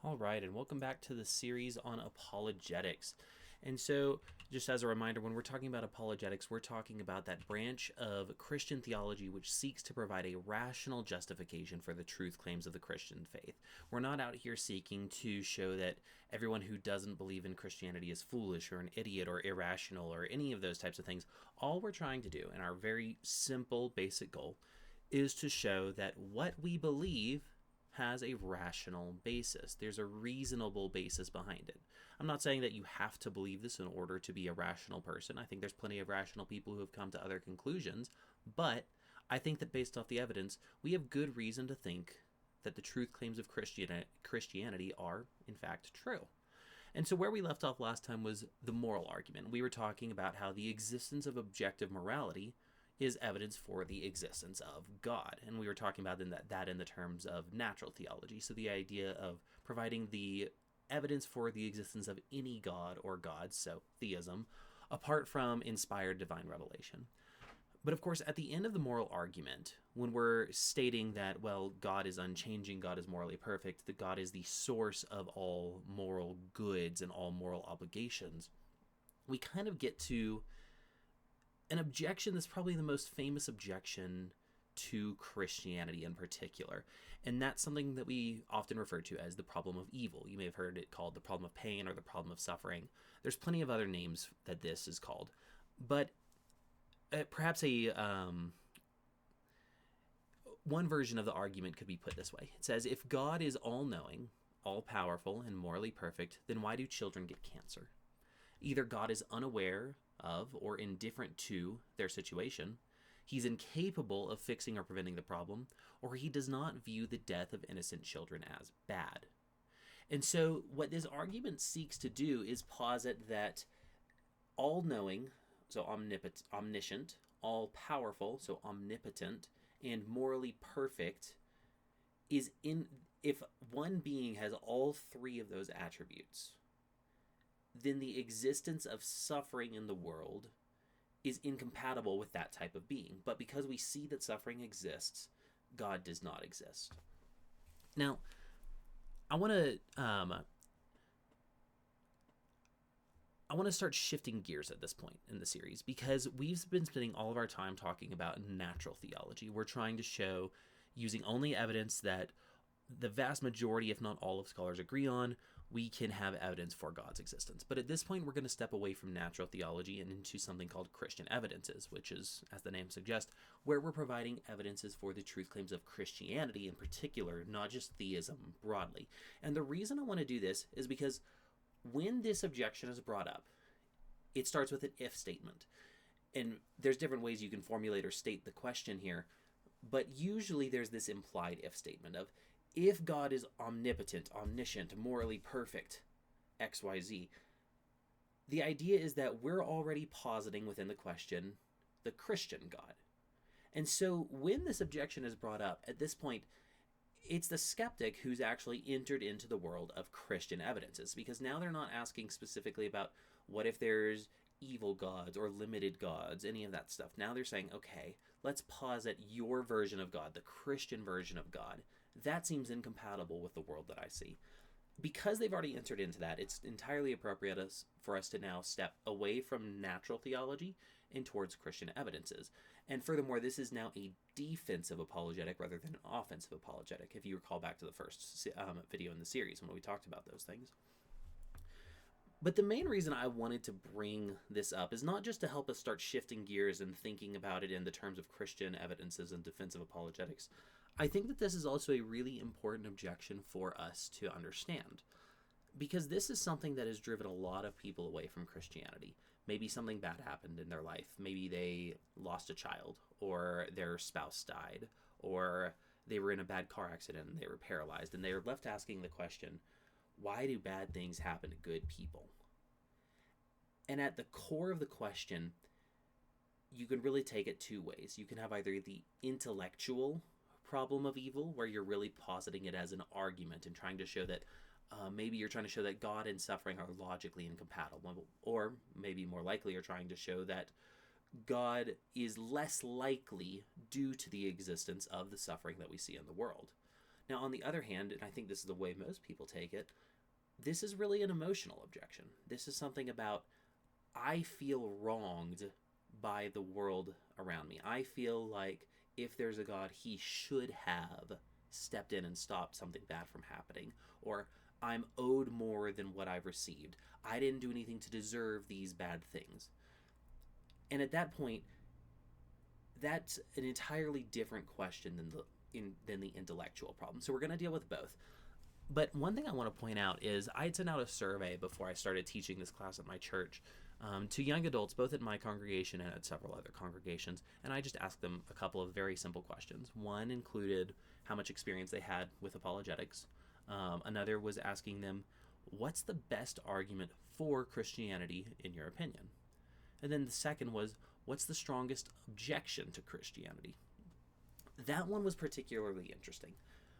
All right, and welcome back to the series on apologetics. And so, just as a reminder, when we're talking about apologetics, we're talking about that branch of Christian theology which seeks to provide a rational justification for the truth claims of the Christian faith. We're not out here seeking to show that everyone who doesn't believe in Christianity is foolish or an idiot or irrational or any of those types of things. All we're trying to do, and our very simple, basic goal, is to show that what we believe has a rational basis. There's a reasonable basis behind it. I'm not saying that you have to believe this in order to be a rational person. I think there's plenty of rational people who have come to other conclusions, but I think that based off the evidence, we have good reason to think that the truth claims of Christianity are, in fact, true. And so, where we left off last time was the moral argument. We were talking about how the existence of objective morality is evidence for the existence of God. And we were talking about that in the terms of natural theology. So, the idea of providing the evidence for the existence of any God or gods, so theism, apart from inspired divine revelation. But of course, at the end of the moral argument, when we're stating that, well, God is unchanging, God is morally perfect, that God is the source of all moral goods and all moral obligations, we kind of get to an objection that's probably the most famous objection to Christianity in particular. And that's something that we often refer to as the problem of evil. You may have heard it called the problem of pain or the problem of suffering. There's plenty of other names that this is called. But perhaps one version of the argument could be put this way. It says, if God is all-knowing, all-powerful, and morally perfect, then why do children get cancer? Either God is unaware of or indifferent to their situation, he's incapable of fixing or preventing the problem, or he does not view the death of innocent children as bad. And so what this argument seeks to do is posit that all-knowing, so omniscient, all-powerful, so omnipotent, and morally perfect is in if one being has all three of those attributes, then the existence of suffering in the world is incompatible with that type of being. But because we see that suffering exists, God does not exist. Now, I want to start shifting gears at this point in the series because we've been spending all of our time talking about natural theology. We're trying to show, using only evidence that the vast majority, if not all of scholars agree on, we can have evidence for God's existence. But at this point, we're going to step away from natural theology and into something called Christian evidences, which is, as the name suggests, where we're providing evidences for the truth claims of Christianity in particular, not just theism broadly. And the reason I want to do this is because when this objection is brought up, it starts with an if statement. And there's different ways you can formulate or state the question here, but usually there's this implied if statement of, if God is omnipotent, omniscient, morally perfect, XYZ, the idea is that we're already positing within the question the Christian God. And so when this objection is brought up, at this point, it's the skeptic who's actually entered into the world of Christian evidences, because now they're not asking specifically about what if there's evil gods or limited gods, any of that stuff. Now they're saying, okay, let's posit your version of God, the Christian version of God. That seems incompatible with the world that I see. Because they've already entered into that, it's entirely appropriate for us to now step away from natural theology and towards Christian evidences. And furthermore, this is now a defensive apologetic rather than an offensive apologetic, if you recall back to the first video in the series when we talked about those things. But the main reason I wanted to bring this up is not just to help us start shifting gears and thinking about it in the terms of Christian evidences and defensive apologetics. I think that this is also a really important objection for us to understand. Because this is something that has driven a lot of people away from Christianity. Maybe something bad happened in their life. Maybe they lost a child, or their spouse died, or they were in a bad car accident and they were paralyzed, and they were left asking the question, why do bad things happen to good people? And at the core of the question, you can really take it two ways. You can have either the intellectual problem of evil, where you're really positing it as an argument and trying to show that maybe you're trying to show that God and suffering are logically incompatible, or maybe more likely you're trying to show that God is less likely due to the existence of the suffering that we see in the world. Now, on the other hand, and I think this is the way most people take it, this is really an emotional objection. This is something about, I feel wronged by the world around me. I feel like if there's a God, he should have stepped in and stopped something bad from happening. Or I'm owed more than what I've received. I didn't do anything to deserve these bad things. And at that point, that's an entirely different question than the intellectual problem. So we're going to deal with both. But one thing I want to point out is I had sent out a survey before I started teaching this class at my church to young adults, both at my congregation and at several other congregations, and I just asked them a couple of very simple questions. One included how much experience they had with apologetics. Another was asking them, what's the best argument for Christianity in your opinion? And then the second was, what's the strongest objection to Christianity? That one was particularly interesting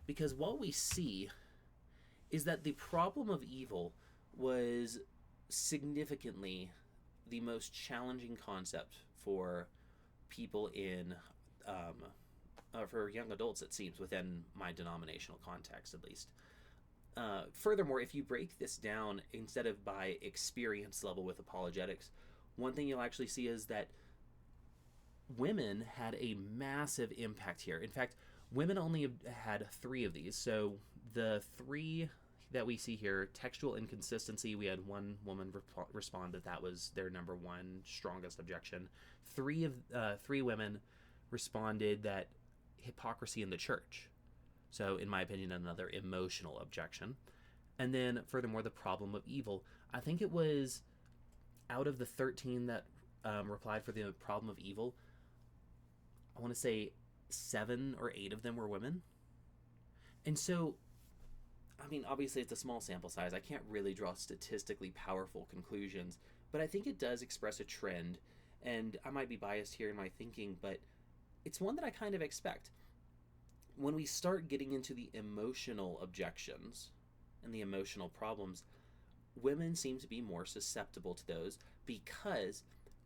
because what we see is that the problem of evil was significantly the most challenging concept for people for young adults, it seems, within my denominational context at least. Furthermore, if you break this down instead of by experience level with apologetics, one thing you'll actually see is that women had a massive impact here. In fact, women only had 3 of these. So the 3 that we see here, textual inconsistency, we had one woman respond that was their number one strongest objection. 3 women responded that hypocrisy in the church. So in my opinion, another emotional objection. And then furthermore, the problem of evil. I think it was out of the 13 that replied for the problem of evil, I want to say 7 or 8 of them were women. And so, I mean, obviously it's a small sample size. I can't really draw statistically powerful conclusions, but I think it does express a trend, and I might be biased here in my thinking, but it's one that I kind of expect. When we start getting into the emotional objections and the emotional problems, women seem to be more susceptible to those because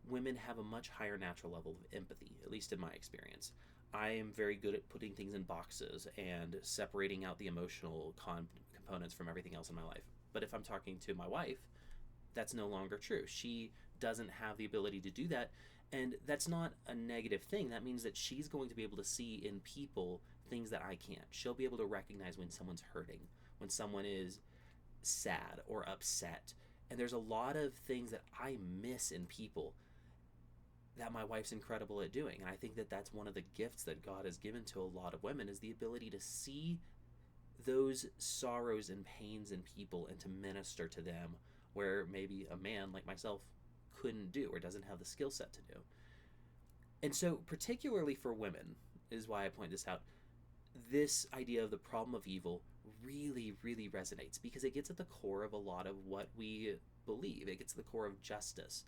women have a much higher natural level of empathy, at least in my experience. I am very good at putting things in boxes and separating out the emotional components from everything else in my life. But if I'm talking to my wife, that's no longer true. She doesn't have the ability to do that, and that's not a negative thing. That means that she's going to be able to see in people things that I can't. She'll be able to recognize when someone's hurting, when someone is sad or upset. And there's a lot of things that I miss in people that my wife's incredible at doing. And I think that that's one of the gifts that God has given to a lot of women, is the ability to see those sorrows and pains in people and to minister to them where maybe a man like myself couldn't do or doesn't have the skill set to do. And so particularly for women is why I point this out. This idea of the problem of evil really, really resonates because it gets at the core of a lot of what we believe. It gets at the core of justice,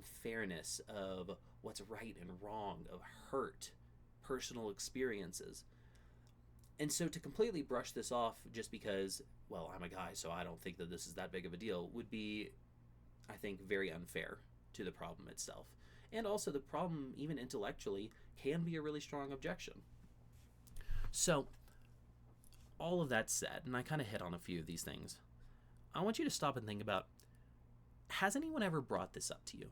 fairness, of what's right and wrong, of hurt, personal experiences. And so to completely brush this off just because, well, I'm a guy, so I don't think that this is that big of a deal, would be, I think, very unfair to the problem itself. And also the problem, even intellectually, can be a really strong objection. So, all of that said, and I kind of hit on a few of these things, I want you to stop and think about, has anyone ever brought this up to you?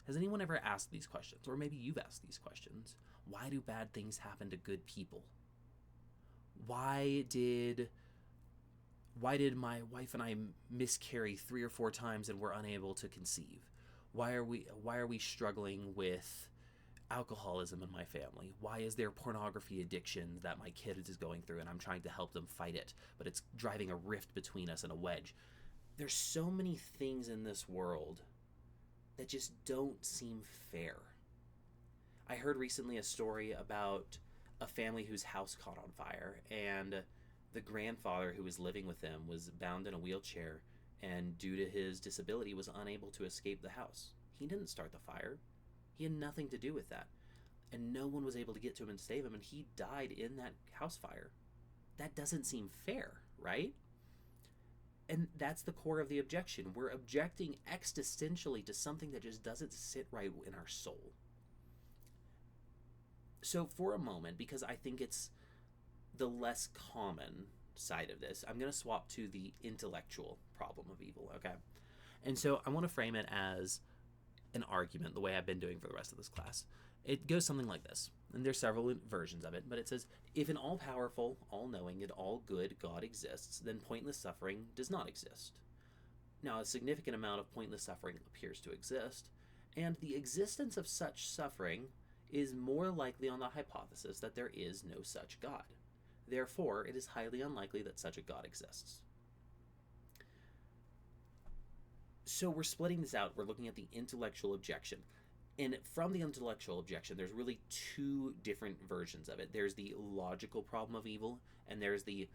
Has anyone ever asked these questions? Or maybe you've asked these questions. Why do bad things happen to good people? Why did my wife and I miscarry 3 or 4 times and we're unable to conceive? Why are we struggling with alcoholism in my family? Why is there pornography addiction that my kid is going through and I'm trying to help them fight it, but it's driving a rift between us and a wedge? There's so many things in this world that just don't seem fair. I heard recently a story about a family whose house caught on fire, and the grandfather who was living with them was bound in a wheelchair and due to his disability was unable to escape the house. He didn't start the fire. He had nothing to do with that. And no one was able to get to him and save him, and he died in that house fire. That doesn't seem fair, right? And that's the core of the objection. We're objecting existentially to something that just doesn't sit right in our soul. So for a moment, because I think it's the less common side of this, I'm going to swap to the intellectual problem of evil, okay? And so I want to frame it as an argument the way I've been doing for the rest of this class. It goes something like this, and there's several versions of it, but it says, if an all-powerful, all-knowing, and all-good God exists, then pointless suffering does not exist. Now, a significant amount of pointless suffering appears to exist, and the existence of such suffering is more likely on the hypothesis that there is no such God. Therefore, it is highly unlikely that such a God exists. So we're splitting this out. We're looking at the intellectual objection. And from the intellectual objection, there's really two different versions of it. There's the logical problem of evil, and there's the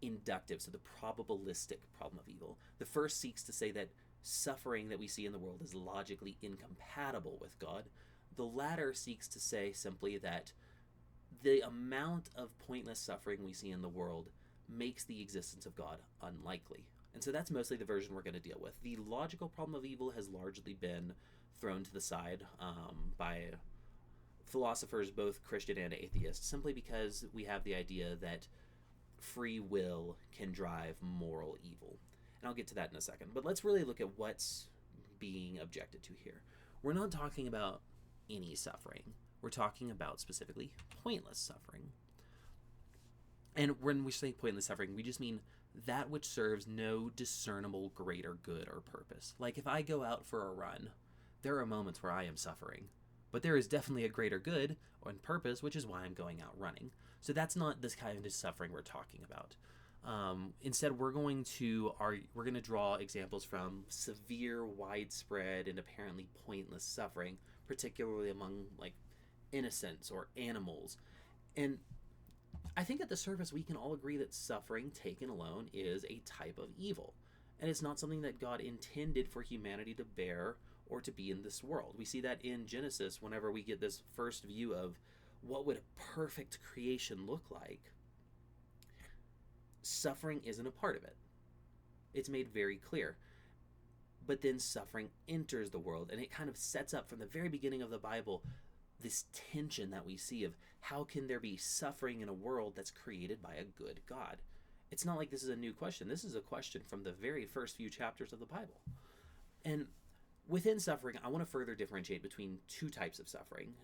inductive, so the probabilistic problem of evil. The first seeks to say that suffering that we see in the world is logically incompatible with God. The latter seeks to say simply that the amount of pointless suffering we see in the world makes the existence of God unlikely. And so that's mostly the version we're going to deal with. The logical problem of evil has largely been thrown to the side by philosophers, both Christian and atheist, simply because we have the idea that free will can drive moral evil. And I'll get to that in a second. But let's really look at what's being objected to here. We're not talking about any suffering. We're talking about specifically pointless suffering. And when we say pointless suffering, we just mean that which serves no discernible greater good or purpose. Like if I go out for a run, there are moments where I am suffering, but there is definitely a greater good and purpose, which is why I'm going out running. So that's not this kind of suffering we're talking about. Instead, we're going to draw examples from severe, widespread, and apparently pointless suffering, particularly among like innocents or animals. And I think at the surface we can all agree that suffering taken alone is a type of evil, and it's not something that God intended for humanity to bear or to be in this world. We see that in Genesis whenever we get this first view of what would a perfect creation look like. Suffering isn't a part of it. It's made very clear. But then suffering enters the world, and it kind of sets up from the very beginning of the Bible this tension that we see of how can there be suffering in a world that's created by a good God? It's not like this is a new question. This is a question from the very first few chapters of the Bible. And within suffering, I want to further differentiate between two types of suffering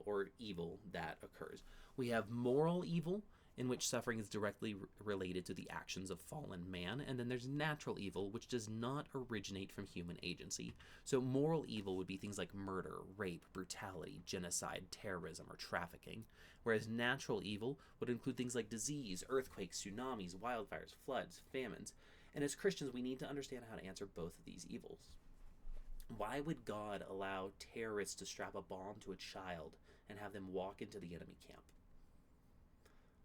or evil that occurs. We have moral evil, in which suffering is directly related to the actions of fallen man, and then there's natural evil, which does not originate from human agency. So moral evil would be things like murder, rape, brutality, genocide, terrorism, or trafficking, whereas natural evil would include things like disease, earthquakes, tsunamis, wildfires, floods, famines. And as Christians, we need to understand how to answer both of these evils. Why would God allow terrorists to strap a bomb to a child and have them walk into the enemy camp?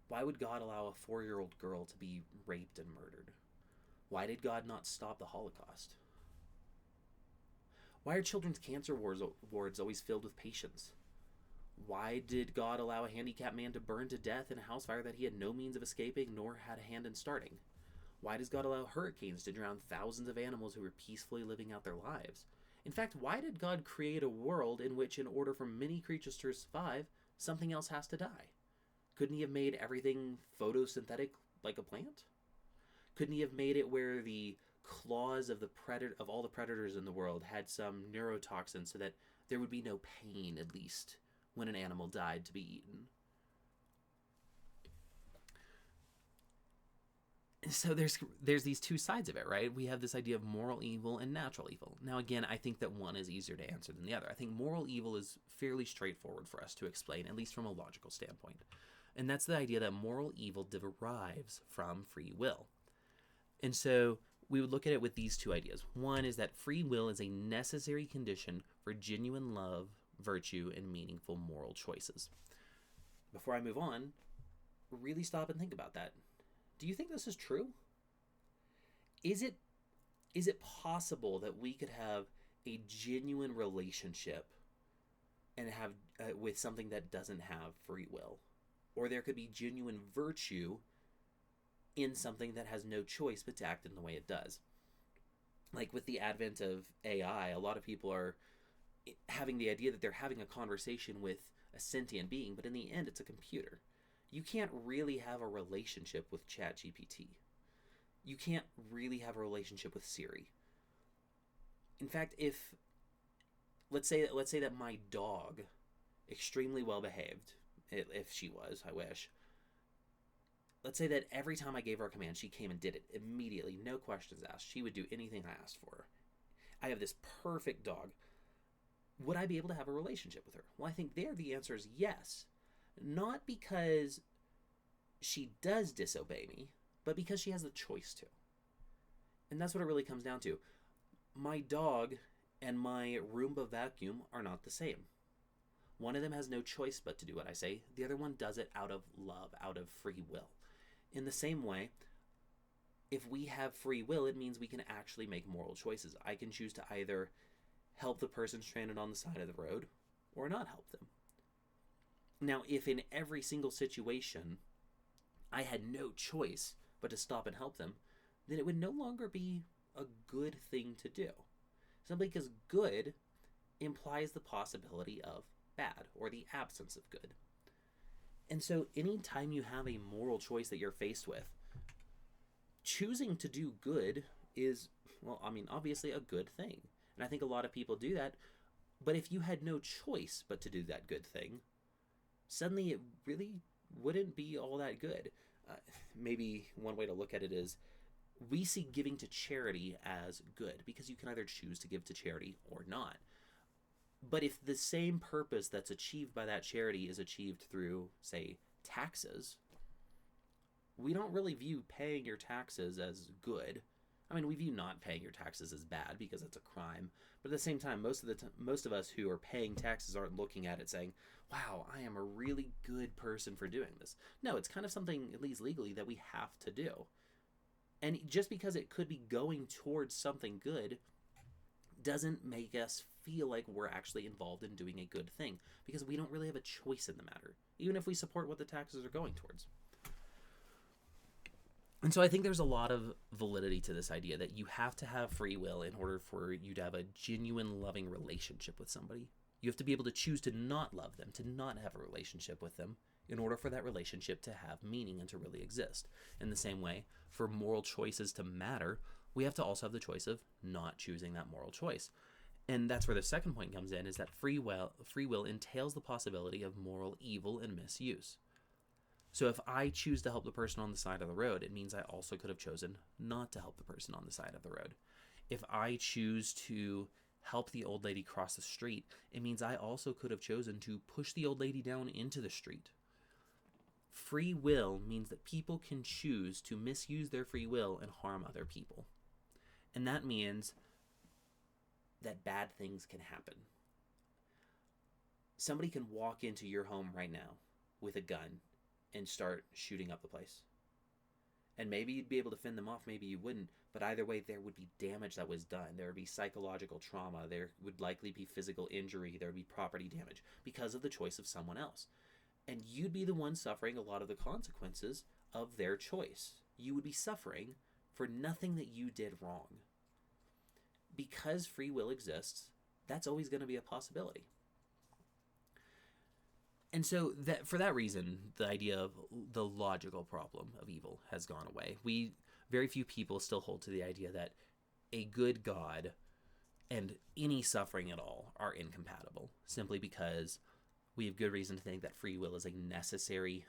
Why would God allow a 4-year-old girl to be raped and murdered? Why did God not stop the Holocaust? Why are children's cancer wards always filled with patients? Why did God allow a handicapped man to burn to death in a house fire that he had no means of escaping nor had a hand in starting? Why does God allow hurricanes to drown thousands of animals who were peacefully living out their lives? In fact, why did God create a world in which, in order for many creatures to survive, something else has to die? Couldn't he have made everything photosynthetic like a plant? Couldn't he have made it where the claws of all the predators in the world had some neurotoxin so that there would be no pain, at least, when an animal died to be eaten? And so there's these two sides of it, right? We have this idea of moral evil and natural evil. Now, again, I think that one is easier to answer than the other. I think moral evil is fairly straightforward for us to explain, at least from a logical standpoint. And that's the idea that moral evil derives from free will. And so we would look at it with these two ideas. One is that free will is a necessary condition for genuine love, virtue, and meaningful moral choices. Before I move on, really stop and think about that. Do you think this is true? Is it possible that we could have a genuine relationship and have with something that doesn't have free will? Or there could be genuine virtue in something that has no choice but to act in the way it does. Like with the advent of AI, a lot of people are having the idea that they're having a conversation with a sentient being, but in the end, it's a computer. you can't really have a relationship with ChatGPT. You can't really have a relationship with Siri. In fact, if let's say that my dog, extremely well behaved, if she was, I wish. Let's say that every time I gave her a command, she came and did it immediately, no questions asked. She would do anything I asked for her. I have this perfect dog. Would I be able to have a relationship with her? Well, I think there the answer is yes. Not because she does disobey me, but because she has the choice to. And that's what it really comes down to. My dog and my Roomba vacuum are not the same. One of them has no choice but to do what I say. The other one does it out of love, out of free will. In the same way, if we have free will, it means we can actually make moral choices. I can choose to either help the person stranded on the side of the road or not help them. Now, if in every single situation I had no choice but to stop and help them, then it would no longer be a good thing to do. Simply because good implies the possibility of bad or the absence of good. And so anytime you have a moral choice that you're faced with, choosing to do good is, well, I mean, obviously a good thing. And I think a lot of people do that. But if you had no choice but to do that good thing, suddenly it really wouldn't be all that good. Maybe one way to look at it is we see giving to charity as good because you can either choose to give to charity or not. But if the same purpose that's achieved by that charity is achieved through, say, taxes, we don't really view paying your taxes as good. I mean, we view not paying your taxes as bad because it's a crime. But at the same time, most of us who are paying taxes aren't looking at it saying, wow, I am a really good person for doing this. No, it's kind of something, at least legally, that we have to do. And just because it could be going towards something good doesn't make us feel like we're actually involved in doing a good thing, because we don't really have a choice in the matter, even if we support what the taxes are going towards. And so I think there's a lot of validity to this idea that you have to have free will in order for you to have a genuine loving relationship with somebody. You have to be able to choose to not love them, to not have a relationship with them, in order for that relationship to have meaning and to really exist. In the same way, for moral choices to matter, we have to also have the choice of not choosing that moral choice. And that's where the second point comes in, is that free will entails the possibility of moral evil and misuse. So if I choose to help the person on the side of the road, it means I also could have chosen not to help the person on the side of the road. If I choose to help the old lady cross the street, it means I also could have chosen to push the old lady down into the street. Free will means that people can choose to misuse their free will and harm other people. And that means that bad things can happen. Somebody can walk into your home right now with a gun and start shooting up the place. And maybe you'd be able to fend them off, maybe you wouldn't, but either way there would be damage that was done. There would be psychological trauma, there would likely be physical injury, there would be property damage because of the choice of someone else. And you'd be the one suffering a lot of the consequences of their choice. You would be suffering for nothing that you did wrong. Because free will exists, that's always going to be a possibility. And so that for that reason, the idea of the logical problem of evil has gone away. Very few people still hold to the idea that a good God and any suffering at all are incompatible, simply because we have good reason to think that free will is a necessary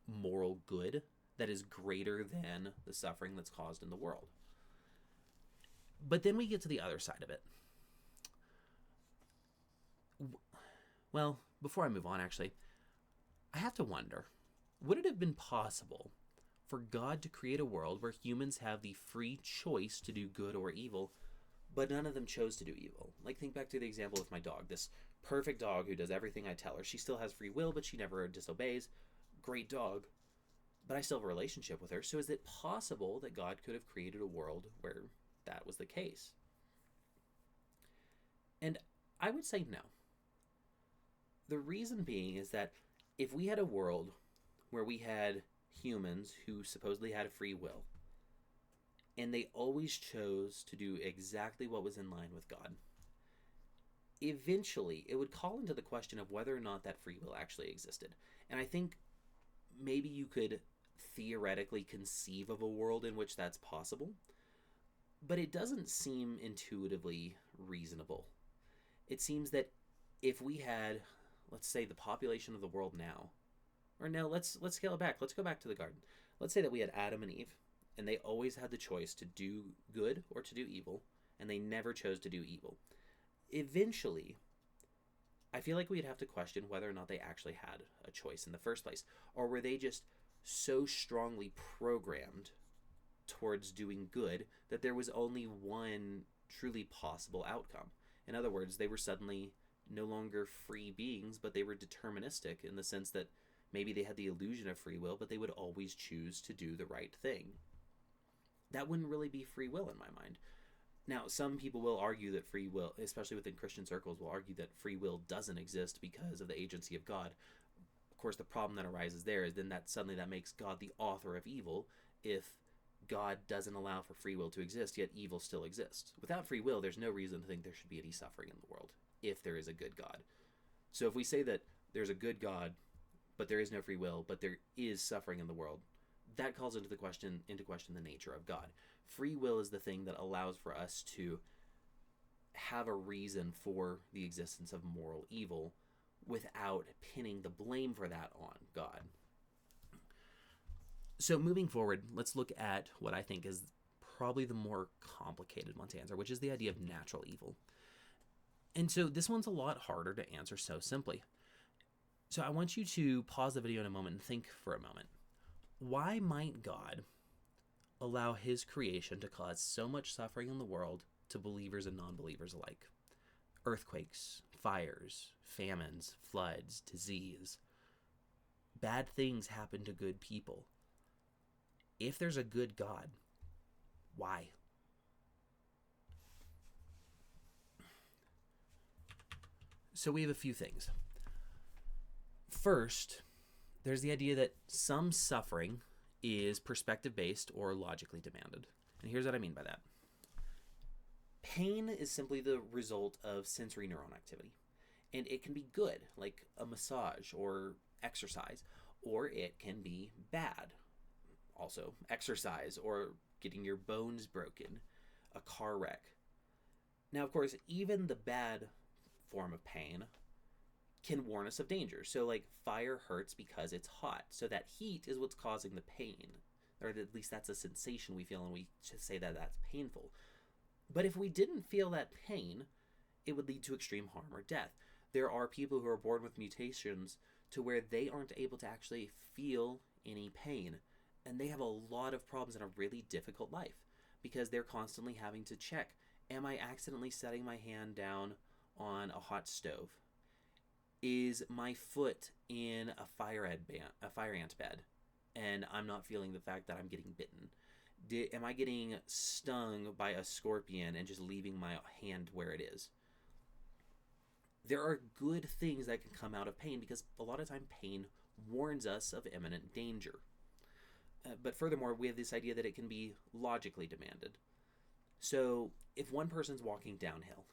moral good that is greater than the suffering that's caused in the world. But then we get to the other side of it. Well, before I move on, actually, I have to wonder, would it have been possible for God to create a world where humans have the free choice to do good or evil, but none of them chose to do evil? Like, think back to the example with my dog, this perfect dog who does everything I tell her. She still has free will, but she never disobeys. Great dog. But I still have a relationship with her. So is it possible that God could have created a world where that was the case? And I would say no. The reason being is that if we had a world where we had humans who supposedly had a free will, and they always chose to do exactly what was in line with God, eventually it would call into the question of whether or not that free will actually existed. And I think maybe you could theoretically conceive of a world in which that's possible, but it doesn't seem intuitively reasonable. It seems that if we had, let's say, the population of the world now, or no, let's scale it back. Let's go back to the garden. Let's say that we had Adam and Eve, and they always had the choice to do good or to do evil, and they never chose to do evil. Eventually, I feel like we'd have to question whether or not they actually had a choice in the first place, or were they just so strongly programmed towards doing good that there was only one truly possible outcome. In other words, they were suddenly no longer free beings, but they were deterministic in the sense that maybe they had the illusion of free will, but they would always choose to do the right thing. That wouldn't really be free will in my mind. Now, some people will argue that free will, especially within Christian circles, will argue that free will doesn't exist because of the agency of God. Of course, the problem that arises there is then that suddenly that makes God the author of evil if God doesn't allow for free will to exist, yet evil still exists. Without free will, there's no reason to think there should be any suffering in the world if there is a good God. So if we say that there's a good God, but there is no free will, but there is suffering in the world, that calls into question the nature of God. Free will is the thing that allows for us to have a reason for the existence of moral evil without pinning the blame for that on God. So moving forward, let's look at what I think is probably the more complicated one to answer, which is the idea of natural evil. And so this one's a lot harder to answer so simply. So I want you to pause the video in a moment and think for a moment. Why might God allow his creation to cause so much suffering in the world to believers and non-believers alike? Earthquakes, fires, famines, floods, disease. Bad things happen to good people. If there's a good God, why? So we have a few things. First, there's the idea that some suffering is perspective-based or logically demanded. And here's what I mean by that. Pain is simply the result of sensory neuron activity. And it can be good, like a massage or exercise, or it can be bad. Also, exercise or getting your bones broken, a car wreck. Now, of course, even the bad form of pain can warn us of danger. So, like, fire hurts because it's hot. So that heat is what's causing the pain. Or at least that's a sensation we feel, and we should say that that's painful. But if we didn't feel that pain, it would lead to extreme harm or death. There are people who are born with mutations to where they aren't able to actually feel any pain. And they have a lot of problems in a really difficult life because they're constantly having to check, am I accidentally setting my hand down on a hot stove? Is my foot in a fire ant bed and I'm not feeling the fact that I'm getting bitten? Am I getting stung by a scorpion and just leaving my hand where it is? There are good things that can come out of pain because a lot of time pain warns us of imminent danger. But furthermore, we have this idea that it can be logically demanded. So if one person's walking downhill,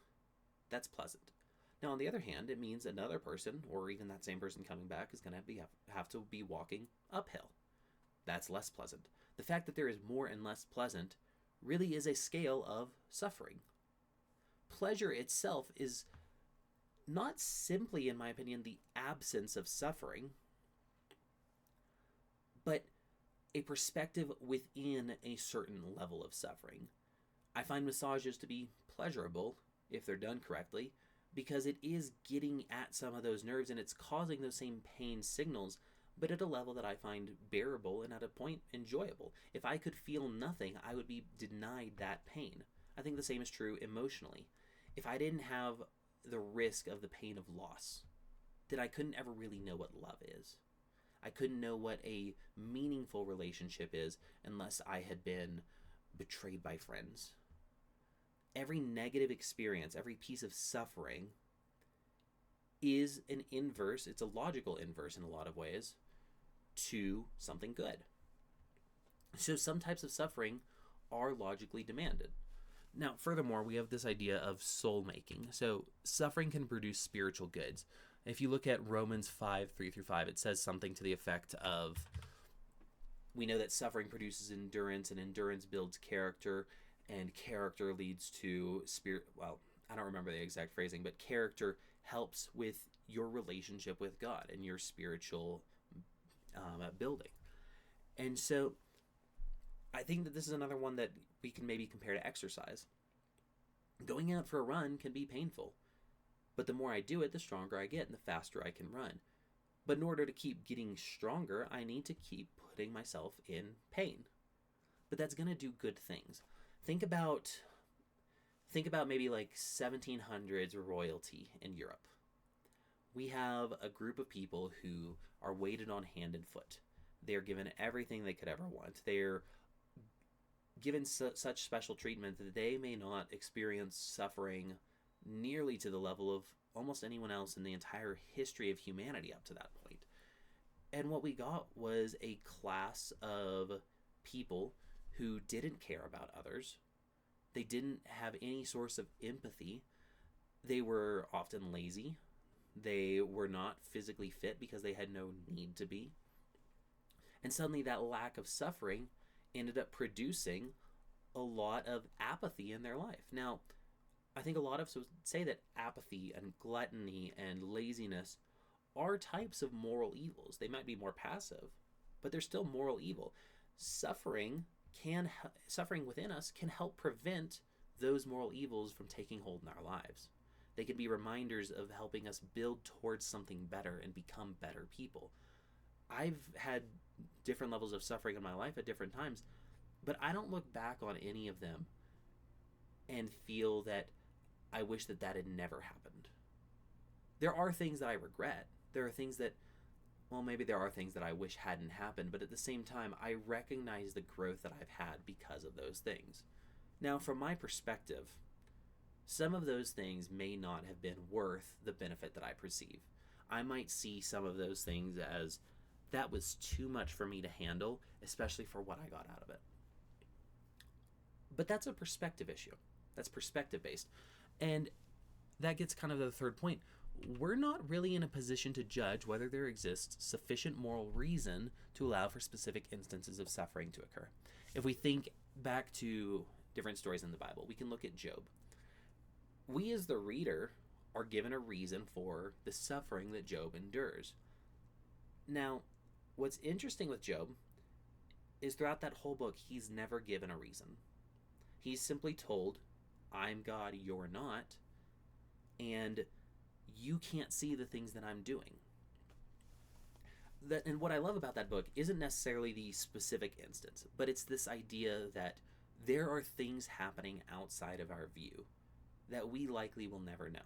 that's pleasant. Now, on the other hand, it means another person, or even that same person coming back, is going to have to be walking uphill. That's less pleasant. The fact that there is more and less pleasant really is a scale of suffering. Pleasure itself is not simply, in my opinion, the absence of suffering, but a perspective within a certain level of suffering. I find massages to be pleasurable if they're done correctly because it is getting at some of those nerves and it's causing those same pain signals, but at a level that I find bearable and at a point enjoyable. If I could feel nothing, I would be denied that pain. I think the same is true emotionally. If I didn't have the risk of the pain of loss, then I couldn't ever really know what love is. I couldn't know what a meaningful relationship is unless I had been betrayed by friends. Every negative experience, every piece of suffering is an inverse, it's a logical inverse in a lot of ways, to something good. So some types of suffering are logically demanded. Now, furthermore, we have this idea of soul making. So suffering can produce spiritual goods. If you look at Romans 5:3-5, it says something to the effect of, we know that suffering produces endurance, and endurance builds character, and character leads to spirit. Well, I don't remember the exact phrasing, but character helps with your relationship with God and your spiritual building. And so I think that this is another one that we can maybe compare to exercise. Going out for a run can be painful, but the more I do it, the stronger I get and the faster I can run. But in order to keep getting stronger, I need to keep putting myself in pain. But that's going to do good things. Think about maybe like 1700s royalty in Europe. We have a group of people who are weighted on hand and foot. They're given everything they could ever want. They're given such special treatment that they may not experience suffering nearly to the level of almost anyone else in the entire history of humanity up to that point. And what we got was a class of people who didn't care about others. They didn't have any source of empathy. They were often lazy. They were not physically fit because they had no need to be. And suddenly that lack of suffering ended up producing a lot of apathy in their life. Now, I think a lot of us would say that apathy and gluttony and laziness are types of moral evils. They might be more passive, but they're still moral evil. Suffering within us can help prevent those moral evils from taking hold in our lives. They can be reminders of helping us build towards something better and become better people. I've had different levels of suffering in my life at different times, but I don't look back on any of them and feel that I wish that had never happened. There are things that I regret. There are things that, maybe there are things that I wish hadn't happened, but at the same time, I recognize the growth that I've had because of those things. Now, from my perspective, some of those things may not have been worth the benefit that I perceive. I might see some of those things as, that was too much for me to handle, especially for what I got out of it. But that's a perspective issue. That's perspective based. And that gets kind of to the third point. We're not really in a position to judge whether there exists sufficient moral reason to allow for specific instances of suffering to occur. If we think back to different stories in the Bible, we can look at Job. We as the reader are given a reason for the suffering that Job endures. Now, what's interesting with Job is throughout that whole book, he's never given a reason. He's simply told, I'm God, you're not, and you can't see the things that I'm doing. And what I love about that book isn't necessarily the specific instance, but it's this idea that there are things happening outside of our view that we likely will never know.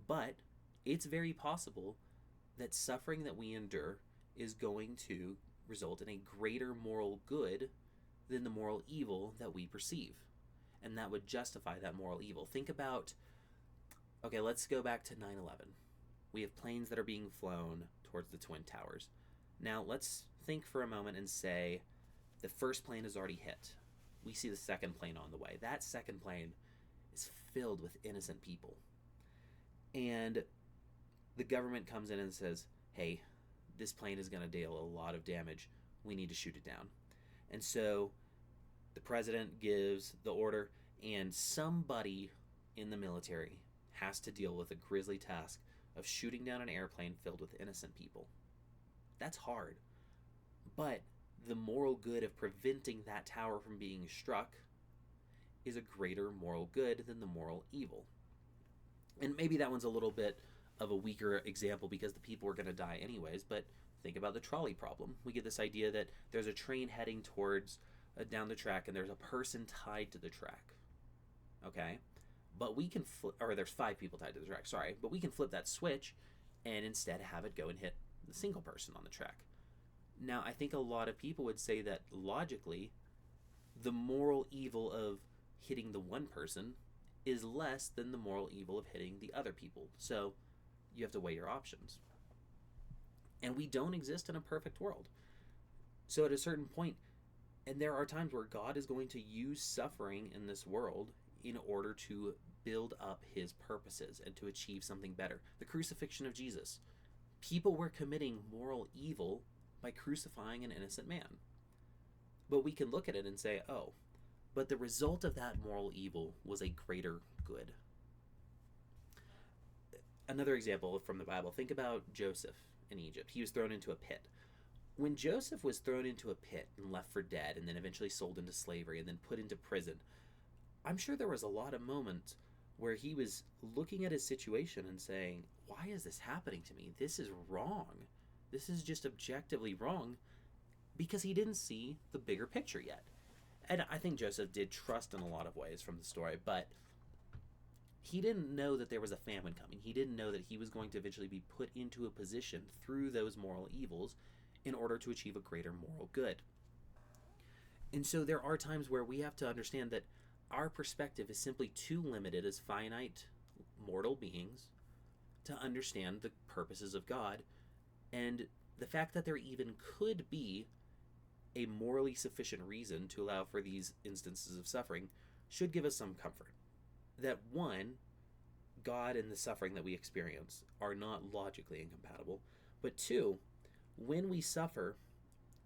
But it's very possible that suffering that we endure is going to result in a greater moral good than the moral evil that we perceive. And that would justify that moral evil. Think about, okay, let's go back to 9/11. We have planes that are being flown towards the Twin Towers. Now, let's think for a moment and say the first plane has already hit. We see the second plane on the way. That second plane is filled with innocent people. And the government comes in and says, hey, this plane is going to deal a lot of damage. We need to shoot it down. And so the president gives the order, and somebody in the military has to deal with a grisly task of shooting down an airplane filled with innocent people. That's hard. But the moral good of preventing that tower from being struck is a greater moral good than the moral evil. And maybe that one's a little bit of a weaker example because the people are going to die anyways, but think about the trolley problem. We get this idea that there's a train heading towards down the track and there's a person tied to the track. Okay? But we can there's 5 people tied to the track, sorry. But we can flip that switch and instead have it go and hit the single person on the track. Now, I think a lot of people would say that logically, the moral evil of hitting the one person is less than the moral evil of hitting the other people. So you have to weigh your options. And we don't exist in a perfect world. So at a certain point, and there are times where God is going to use suffering in this world in order to build up his purposes and to achieve something better. The crucifixion of Jesus. People were committing moral evil by crucifying an innocent man. But we can look at it and say, oh, but the result of that moral evil was a greater good. Another example from the Bible, think about Joseph in Egypt. He was thrown into a pit. When Joseph was thrown into a pit and left for dead and then eventually sold into slavery and then put into prison, I'm sure there was a lot of moments where he was looking at his situation and saying, why is this happening to me? This is wrong. This is just objectively wrong, because he didn't see the bigger picture yet. And I think Joseph did trust in a lot of ways from the story, but he didn't know that there was a famine coming. He didn't know that he was going to eventually be put into a position through those moral evils in order to achieve a greater moral good. And so there are times where we have to understand that our perspective is simply too limited as finite mortal beings to understand the purposes of God, and the fact that there even could be a morally sufficient reason to allow for these instances of suffering should give us some comfort. That one, God and the suffering that we experience are not logically incompatible, but two, when we suffer,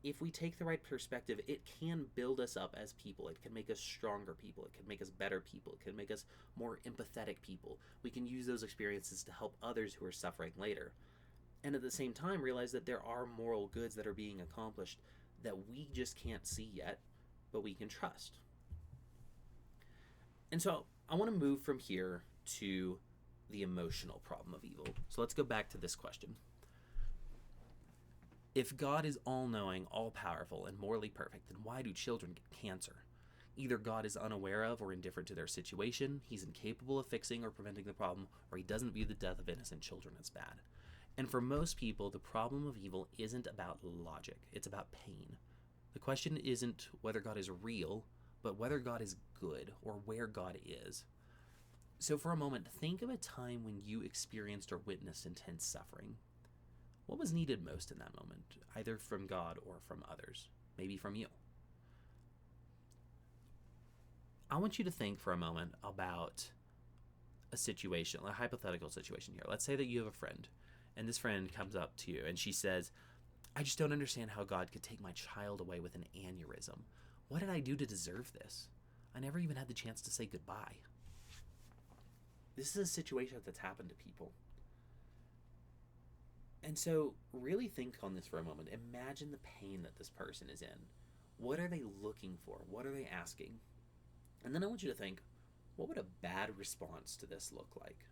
if we take the right perspective, it can build us up as people. It can make us stronger people. It can make us better people. It can make us more empathetic people. We can use those experiences to help others who are suffering later. And at the same time, realize that there are moral goods that are being accomplished that we just can't see yet, but we can trust. And so I want to move from here to the emotional problem of evil. So let's go back to this question. If God is all-knowing, all-powerful, and morally perfect, then why do children get cancer? Either God is unaware of or indifferent to their situation, he's incapable of fixing or preventing the problem, or he doesn't view the death of innocent children as bad. And for most people, the problem of evil isn't about logic, it's about pain. The question isn't whether God is real, but whether God is good, or where God is. So for a moment, think of a time when you experienced or witnessed intense suffering. What was needed most in that moment, either from God or from others, maybe from you? I want you to think for a moment about a situation, a hypothetical situation here. Let's say that you have a friend, and this friend comes up to you and she says, I just don't understand how God could take my child away with an aneurysm. What did I do to deserve this? I never even had the chance to say goodbye. This is a situation that's happened to people. And so really think on this for a moment. Imagine the pain that this person is in. What are they looking for? What are they asking? And then I want you to think, what would a bad response to this look like?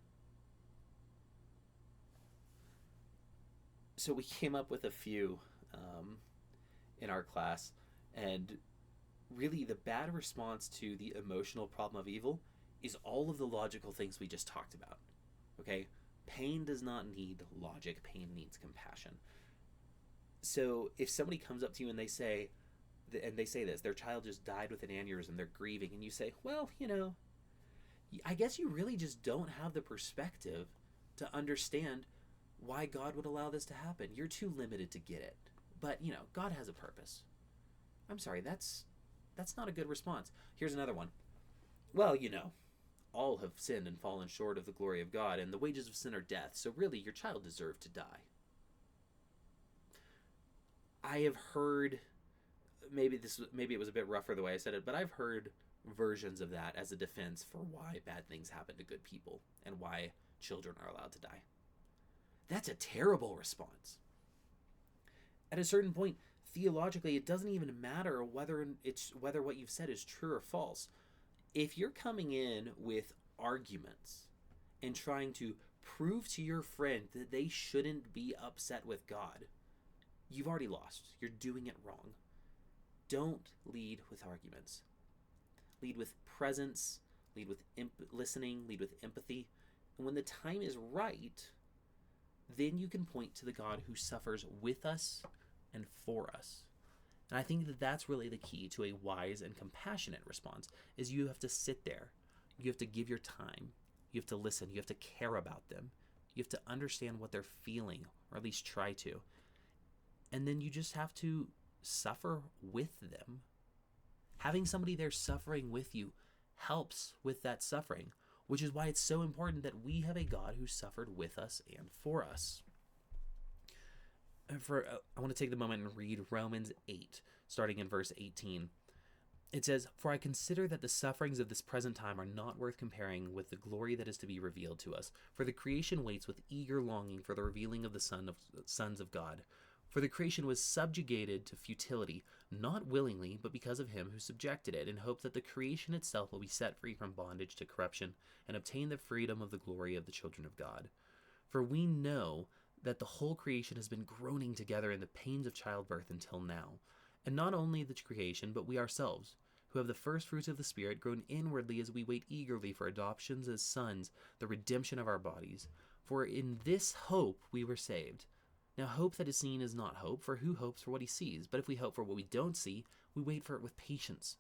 So we came up with a few in our class, and really the bad response to the emotional problem of evil is all of the logical things we just talked about. Okay? Pain does not need logic. Pain needs compassion. So if somebody comes up to you and they say this, their child just died with an aneurysm, they're grieving, and you say, well, I guess you really just don't have the perspective to understand why God would allow this to happen. You're too limited to get it. But, God has a purpose. I'm sorry, that's not a good response. Here's another one. Well, all have sinned and fallen short of the glory of God, and the wages of sin are death, so really your child deserved to die. I have heard, maybe it was a bit rougher the way I said it, but I've heard versions of that as a defense for why bad things happen to good people and why children are allowed to die. That's a terrible response. At a certain point, theologically, it doesn't even matter whether what you've said is true or false. If you're coming in with arguments and trying to prove to your friend that they shouldn't be upset with God, you've already lost. You're doing it wrong. Don't lead with arguments. Lead with presence, lead with listening, lead with empathy. And when the time is right, then you can point to the God who suffers with us and for us. And I think that that's really the key to a wise and compassionate response, is you have to sit there. You have to give your time. You have to listen. You have to care about them. You have to understand what they're feeling, or at least try to. And then you just have to suffer with them. Having somebody there suffering with you helps with that suffering, which is why it's so important that we have a God who suffered with us and for us. I want to take the moment and read Romans 8, starting in verse 18. It says, "For I consider that the sufferings of this present time are not worth comparing with the glory that is to be revealed to us. For the creation waits with eager longing for the revealing of the sons of God. For the creation was subjugated to futility, not willingly, but because of him who subjected it, in hope that the creation itself will be set free from bondage to corruption and obtain the freedom of the glory of the children of God. For we know that the whole creation has been groaning together in the pains of childbirth until now. And not only the creation, but we ourselves, who have the first fruits of the Spirit, groan inwardly as we wait eagerly for adoptions as sons, the redemption of our bodies. For in this hope we were saved. Now hope that is seen is not hope, for who hopes for what he sees? But if we hope for what we don't see, we wait for it with patience.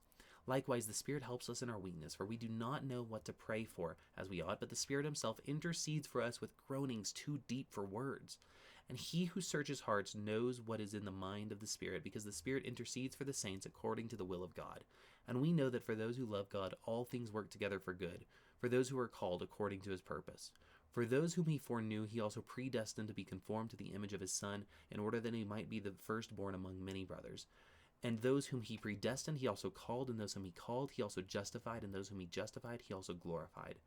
Likewise, the Spirit helps us in our weakness, for we do not know what to pray for as we ought, but the Spirit himself intercedes for us with groanings too deep for words. And he who searches hearts knows what is in the mind of the Spirit, because the Spirit intercedes for the saints according to the will of God. And we know that for those who love God, all things work together for good, for those who are called according to his purpose. For those whom he foreknew, he also predestined to be conformed to the image of his Son, in order that he might be the firstborn among many brothers. And those whom he predestined, he also called, and those whom he called, he also justified, and those whom he justified, he also glorified.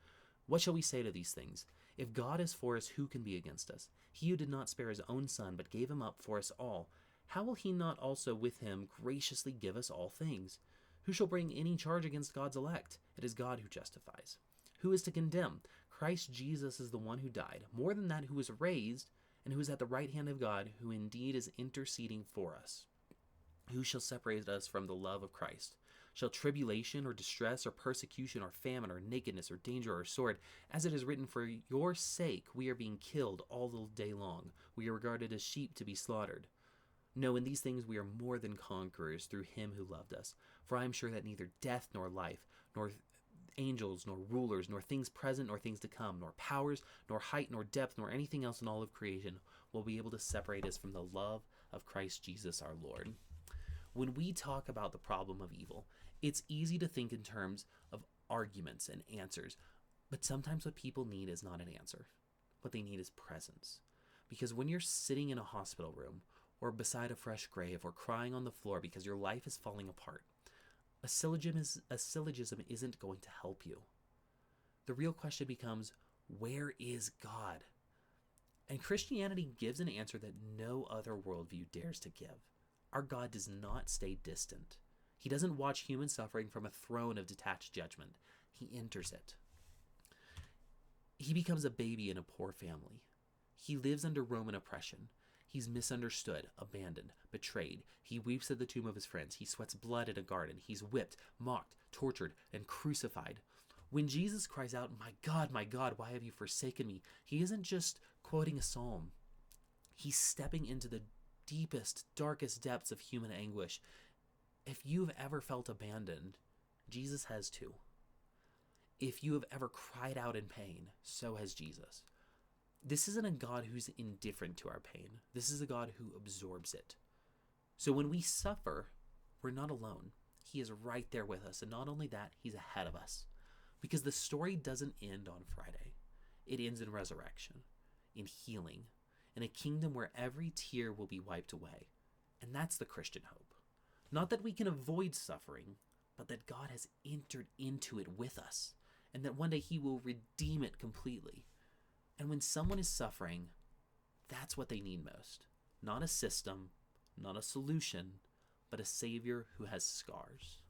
What shall we say to these things? If God is for us, who can be against us? He who did not spare his own Son, but gave him up for us all, how will he not also with him graciously give us all things? Who shall bring any charge against God's elect? It is God who justifies. Who is to condemn? Christ Jesus is the one who died, more than that, who was raised, and who is at the right hand of God, who indeed is interceding for us. Who shall separate us from the love of Christ? Shall tribulation or distress or persecution or famine or nakedness or danger or sword? As it is written, for your sake we are being killed all the day long. We are regarded as sheep to be slaughtered. No, in these things we are more than conquerors through him who loved us. For I am sure that neither death nor life, nor angels, nor rulers, nor things present, nor things to come, nor powers, nor height, nor depth, nor anything else in all of creation will be able to separate us from the love of Christ Jesus our Lord." When we talk about the problem of evil, it's easy to think in terms of arguments and answers, but sometimes what people need is not an answer. What they need is presence. Because when you're sitting in a hospital room, or beside a fresh grave, or crying on the floor because your life is falling apart, a syllogism isn't going to help you. The real question becomes, where is God? And Christianity gives an answer that no other worldview dares to give. Our God does not stay distant. He doesn't watch human suffering from a throne of detached judgment. He enters it. He becomes a baby in a poor family. He lives under Roman oppression. He's misunderstood, abandoned, betrayed. He weeps at the tomb of his friends. He sweats blood in a garden. He's whipped, mocked, tortured, and crucified. When Jesus cries out, my God, why have you forsaken me?" He isn't just quoting a psalm. He's stepping into the deepest, darkest depths of human anguish. If you've ever felt abandoned, Jesus has too. If you have ever cried out in pain, so has Jesus. This isn't a God who's indifferent to our pain. This is a God who absorbs it. So when we suffer, we're not alone. He is right there with us. And not only that, he's ahead of us. Because the story doesn't end on Friday. It ends in resurrection, in healing, in a kingdom where every tear will be wiped away. And that's the Christian hope. Not that we can avoid suffering, but that God has entered into it with us, and that one day he will redeem it completely. And when someone is suffering, that's what they need most. Not a system, not a solution, but a Savior who has scars.